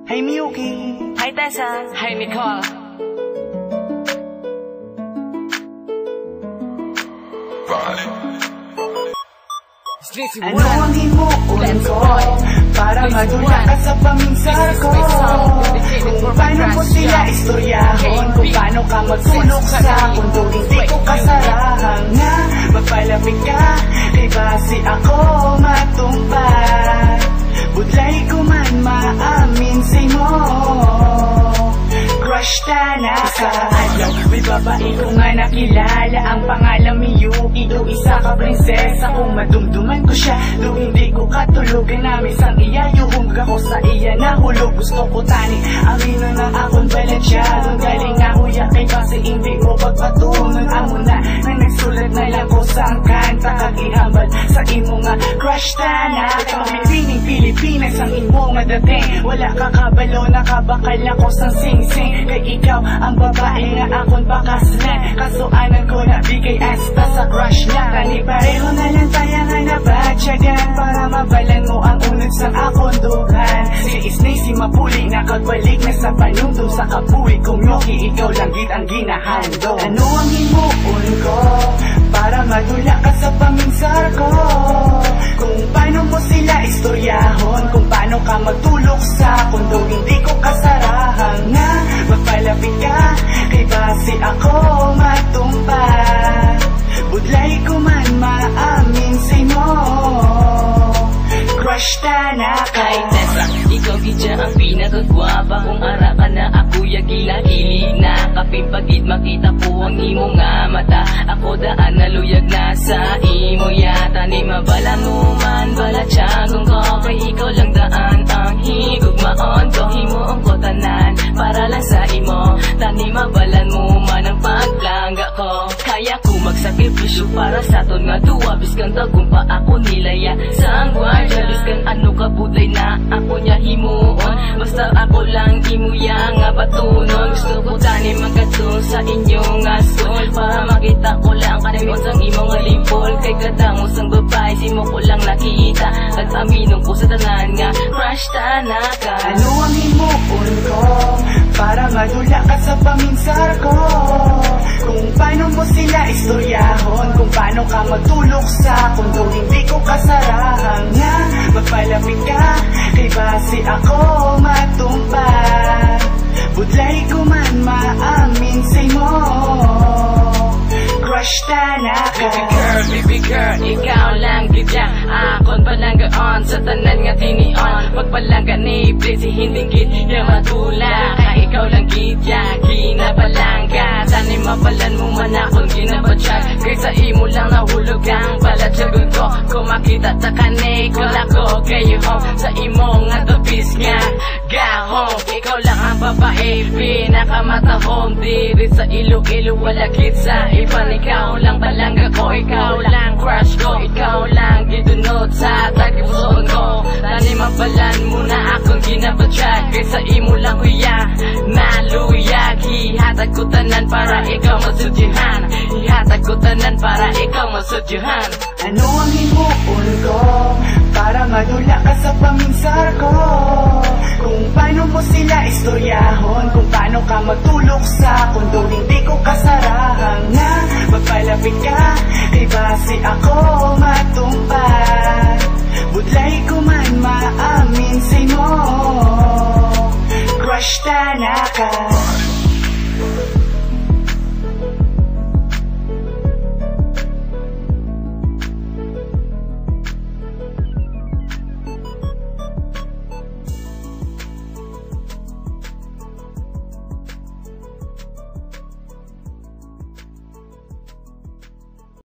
Hi Miyuki. Hi Tessa. Hi Nicole. Ano ang himuon ko para madula ka sa paminsar ko? Kung paano mo sila istoryahon, kung paano ka magsulok sa kundo hindi ko kasarahan nga magpalapit ka, kay base ako matungpad. Budlay ko man maamin sa'yo, crush Tanaka. Adlaw, may babae ko nga nakilala, ang pangalan Miyuki. Do isa ka prinsesa, kung madumduman ko siya, do hindi ko katulugan namin sang iya. Yuhong ako sa iya nahulog, gusto ko tani amino na akong balansyado. Galing ako ya kay base hindi ko pagpatunan. Amo na nagsulat na lang ko sang kanta, kagihambal sa imo nga crush Tanaka. Pipining Pilipinas ang imo nga dating, wala ka kabalo, nakabakal ako sang sing-sing. Kay ikaw ang babae nga akong bakaslan, kasuanan ko na bigay asta sa crush na. Tani pareho na lang tayo nga nabatyagan, para mabalan mo ang unod sa akong duhan. Si Isnay, si Mapuli, nakagbalik na sa panungtong sa kapuwi kong Miyuki, ikaw lang gid ang ginahandog. Ano ang himuon ko para madula ka sa paminsar ko? Kung paano mo sila istoryahon, kung paano ka magtulok sa kundo hindi ko kasarahan nga magpalapit ka, kay base ako matungpad. Budlay ko man maamin sa'yo, crush Tanaka. Kay Tessa, ikaw gidya ang pinakagwapa, kung ara ka na ako yagila-gili na. Kapimpagid makita po ang imo nga mata, ako daan naluyag na sa imo yata. Ni mabala mo man balatsagong ko, kay ikaw lang daan ang higugmaon ko. Himuon ko tanan para lang sa imo, tani mabalan mo man ang pagplangga ko. Kaya ko magsakripisyo para sa ton nga duwa, biskan tagumpa ako nilaya sa gwardiya. Biskan ano ka budlay na ako niya himuon, basta ako lang imuya nga batunon. Gusto ko tani magkatun sa inyong nga school, para makita ko lang kanimon sang imong alimpol. Kay kadangos ang babae, si mo ko lang nakita, kag-aminong ko sa tanan nga crush Tanaka. Ano ang himuon ko para madula ka sa paminsar ko? Kung paano mo sila istoryahon, kung paano ka magtulok sa kundo hindi ko kasarahan nga magpalapit ka, kay base ako matungpad. Budlay ko man maamin sa'yo, crush Tanaka. Baby girl, ikaw lang gidya akon palanggaan sa tanan nga tinion. Pagpalangga ni Blissy, hindi gidya matula, kay ikaw lang gidya ginapalangga. Tani mabalan mo man akong ginabatsyag, kay sa imo lang nahulog ang balatsagon ko. Kung makita ta kanikol ako kayo home, sa imo nga tapis nga gahong. Ikaw lang ang babae, pinakamatahong diri sa Iloilo, wala gid sa iban. Ikaw lang balangga ko, ikaw lang crush ko, ikaw lang gidunod sa tagipuson ko. Tani mabalan mo na akong ginabatsyag, kay sa imo lang kuya naluyag. Ihatag ko tanan para ikaw masudyahan, ihatag ko tanan para ikaw masudyahan. Ano ang himuon ko para madula ka sa paminsar ko? Kung paano mo sila istoryahon, kung paano ka magtulok sa kundo hindi ko kasarahan nga magpalapit ka, kay base ako matungpad. Budlay ko man maamin sa'yo, crush Tanaka.